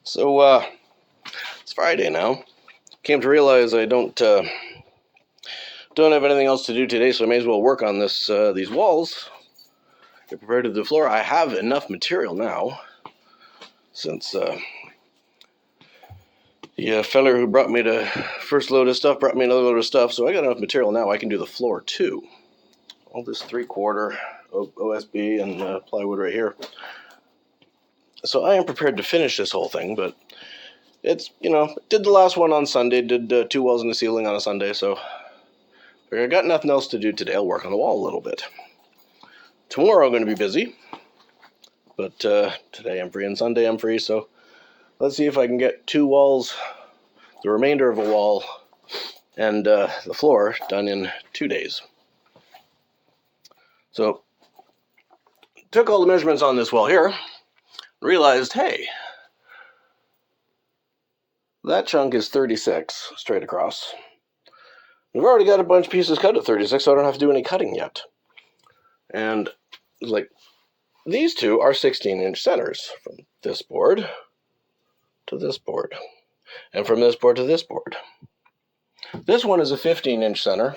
So, it's Friday now. Came to realize I don't have anything else to do today, so I may as well work on these walls. Get prepared to do the floor. I have enough material now, since the feller who brought me the first load of stuff brought me another load of stuff, so I got enough material now I can do the floor too. All this 3/4 OSB and plywood right here. So I am prepared to finish this whole thing, but it's, did the last one on Sunday, did 2 walls in the ceiling on a Sunday, so I got nothing else to do today. I'll work on the wall a little bit. Tomorrow I'm going to be busy, but today I'm free and Sunday I'm free, so let's see if I can get 2 walls, the remainder of a wall, and the floor done in 2 days. So, took all the measurements on this wall here, realized, hey, that chunk is 36 straight across. We've already got a bunch of pieces cut at 36, so I don't have to do any cutting yet. And like, these two are 16-inch centers from this board to this board, and from this board to this board. This one is a 15-inch center.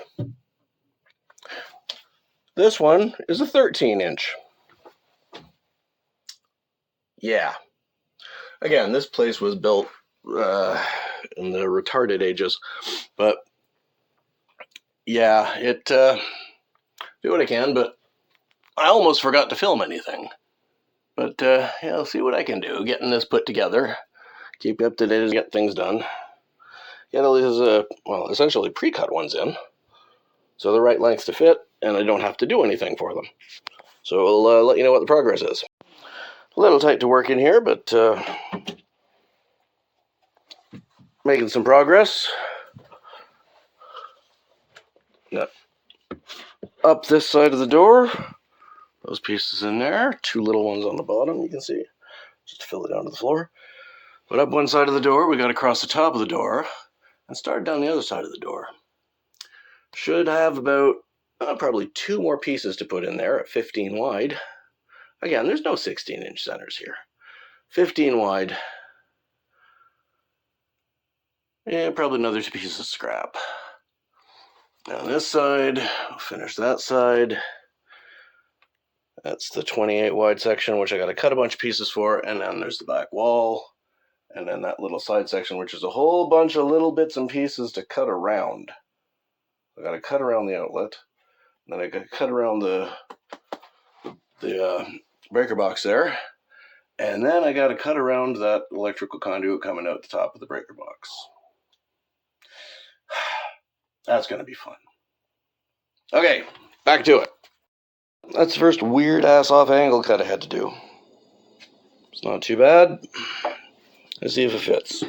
This one is a 13-inch. Yeah. Again, this place was built in the retarded ages, but yeah, do what I can, but I almost forgot to film anything. But yeah, I'll see what I can do, getting this put together, keep you up to date as I get things done. Get all these, essentially pre-cut ones in, so the right length to fit, and I don't have to do anything for them. So I'll let you know what the progress is. A little tight to work in here, but making some progress. Got up this side of the door, those pieces in there, 2 little ones on the bottom, you can see, just to fill it down to the floor. But up one side of the door, we got across the top of the door, and start down the other side of the door. Should have about probably 2 more pieces to put in there at 15 wide. Again, there's no 16-inch centers here. 15 wide. Yeah, probably another 2 pieces of scrap. Now this side, we'll finish that side. That's the 28 wide section, which I got to cut a bunch of pieces for, and then there's the back wall, and then that little side section, which is a whole bunch of little bits and pieces to cut around. I got to cut around the outlet, and then I got to cut around the breaker box there, and then I got to cut around that electrical conduit coming out the top of the breaker box. That's going to be fun. Okay, back to it. That's the first weird-ass off-angle cut I had to do. It's not too bad. Let's see if it fits.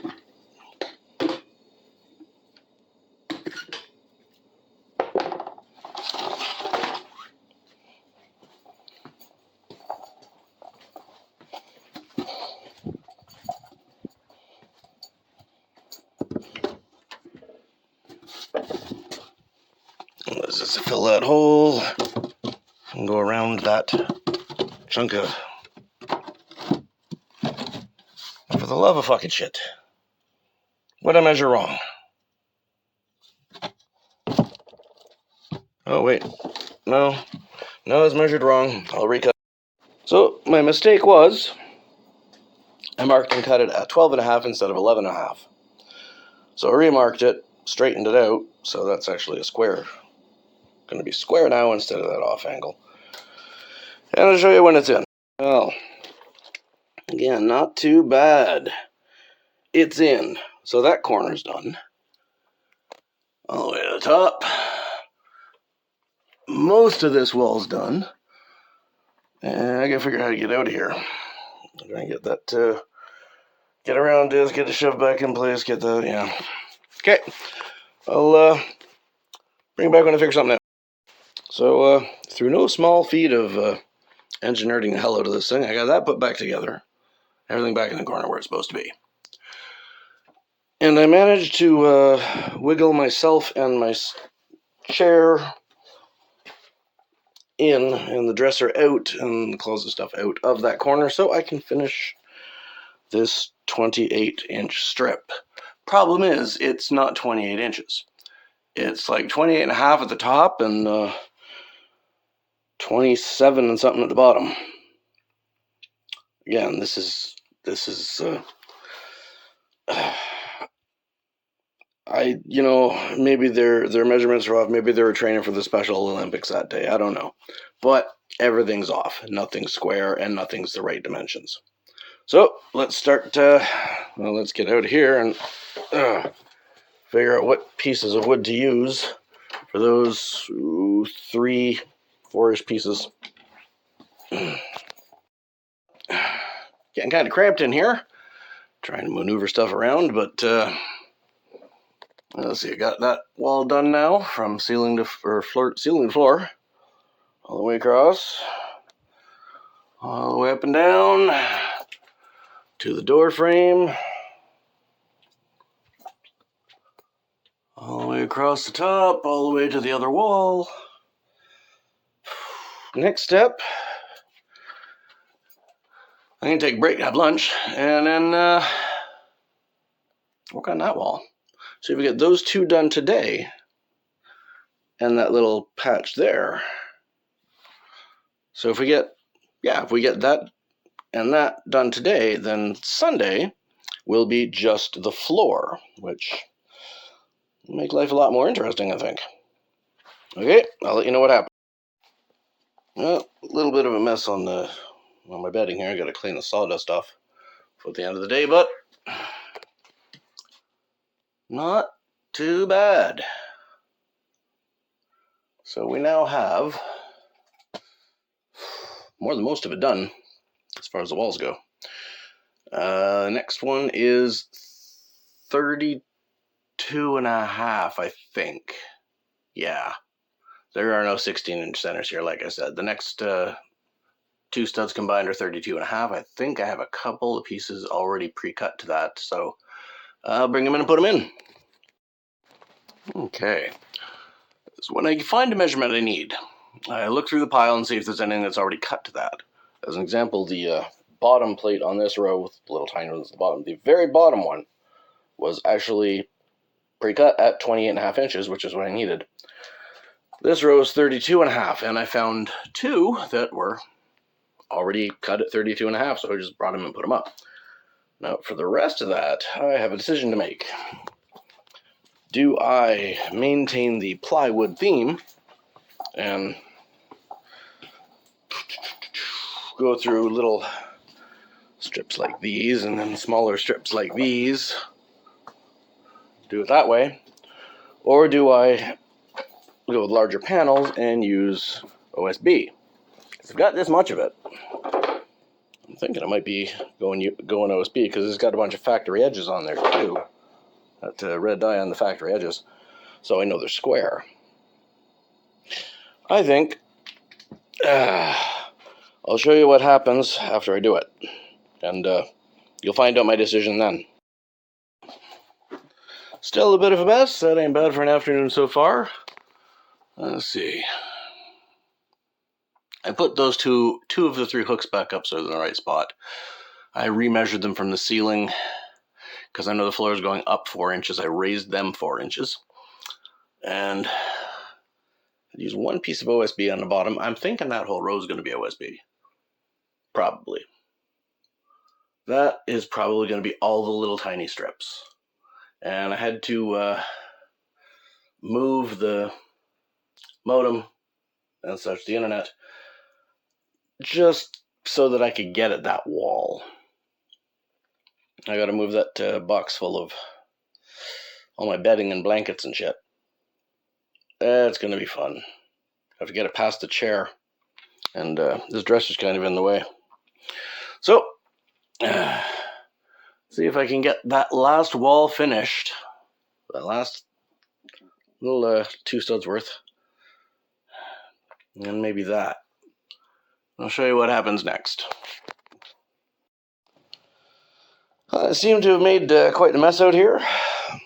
Let's just fill that hole and go around that chunk of... For the love of fucking shit. What'd I measure wrong? Oh, wait. No, it's measured wrong. I'll recut. So, my mistake was, I marked and cut it at 12.5 instead of 11.5. So I remarked it, straightened it out, so that's actually a square. Going to be square now instead of that off angle. And I'll show you when it's in. Well, again, not too bad. It's in. So that corner's done. All the way to the top. Most of this wall's done. And I gotta figure out how to get out of here. I'm gonna get that, get around this, get it shoved back in place, get that, yeah. Okay. I'll bring it back when I figure something out. So, through no small feat of engineering the hell out of this thing, I got that put back together. Everything back in the corner where it's supposed to be. And I managed to wiggle myself and my chair in and the dresser out and close the stuff out of that corner so I can finish this 28-inch strip. Problem is, it's not 28 inches. It's like 28 and a half at the top and 27 and something at the bottom. Again, this is maybe their measurements are off. Maybe they were training for the Special Olympics that day. I don't know. But everything's off. Nothing's square and nothing's the right dimensions. So let's start, let's get out of here and figure out what pieces of wood to use for those 3, 4-ish pieces. Getting kind of cramped in here. Trying to maneuver stuff around, but let's see, I got that wall done now from ceiling to floor, all the way across, all the way up and down to the door frame, all the way across the top, all the way to the other wall. Next step, I'm going to take a break, have lunch, and then work on that wall. So if we get those 2 done today, and that little patch there, so if we get that and that done today, then Sunday will be just the floor, which will make life a lot more interesting, I think. Okay, I'll let you know what happens. Well, a little bit of a mess on my bedding here. I got to clean the sawdust off for the end of the day, but not too bad. So we now have more than most of it done as far as the walls go. Next one is 32 and a half, I think. Yeah, there are no 16-inch centers here, like I said. The next 2 studs combined are 32 and a half. I think I have a couple of pieces already pre-cut to that, so I'll bring them in and put them in. Okay, so when I find a measurement I need, I look through the pile and see if there's anything that's already cut to that. As an example, the bottom plate on this row with the little tiny ones at the bottom, the very bottom one was actually pre-cut at 28 and a half inches, which is what I needed. This row is 32 and a half, and I found 2 that were already cut at 32 and a half, so I just brought them and put them up. Now, for the rest of that, I have a decision to make. Do I maintain the plywood theme and go through little strips like these and then smaller strips like these, do it that way, or do I go with larger panels and use OSB? I've got this much of it. I'm thinking I might be going OSB because it's got a bunch of factory edges on there too. That red dye on the factory edges, so I know they're square. I think I'll show you what happens after I do it, and you'll find out my decision then. Still a bit of a mess. That ain't bad for an afternoon so far. Let's see. I put those two of the 3 hooks back up so they're in the right spot. I remeasured them from the ceiling because I know the floor is going up 4 inches. I raised them 4 inches. And I use 1 piece of OSB on the bottom. I'm thinking that whole row is going to be OSB. Probably. That is probably going to be all the little tiny strips. And I had to move the modem and such, the internet, just so that I could get at that wall. I got to move that box full of all my bedding and blankets and shit. It's going to be fun. I have to get it past the chair, and this dresser's kind of in the way. So, see if I can get that last wall finished. That last little 2 studs worth. And maybe that. I'll show you what happens next. I seem to have made quite a mess out here.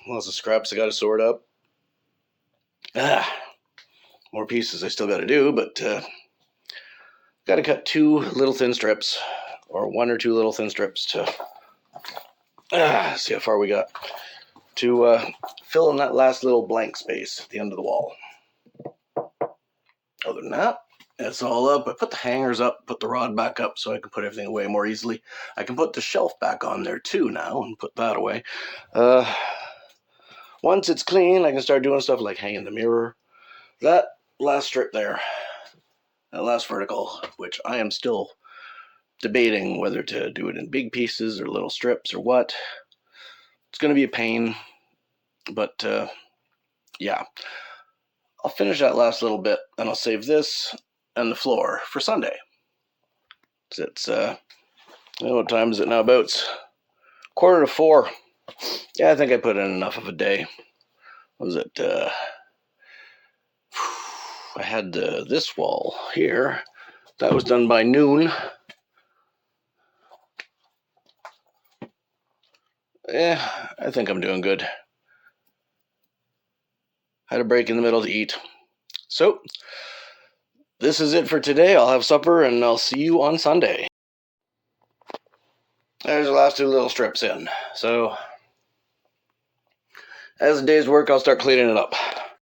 Lots of scraps I got to sort up. More pieces I still got to do, but got to cut 2 little thin strips, or 1 or 2 little thin strips to See how far we got to fill in that last little blank space at the end of the wall. Other than that, it's all up. I put the hangers up, put the rod back up so I can put everything away more easily. I can put the shelf back on there too now and put that away. Once it's clean, I can start doing stuff like hanging the mirror. That last strip there, that last vertical, which I am still debating whether to do it in big pieces or little strips or what. It's going to be a pain, but yeah. I'll finish that last little bit, and I'll save this and the floor for Sunday. It's, what time is it now? About 3:45. Yeah, I think I put in enough of a day. What was it? I had this wall here. That was done by noon. Yeah, I think I'm doing good. Had a break in the middle to eat. So, this is it for today. I'll have supper, and I'll see you on Sunday. There's the last two little strips in. So, as the day's work, I'll start cleaning it up.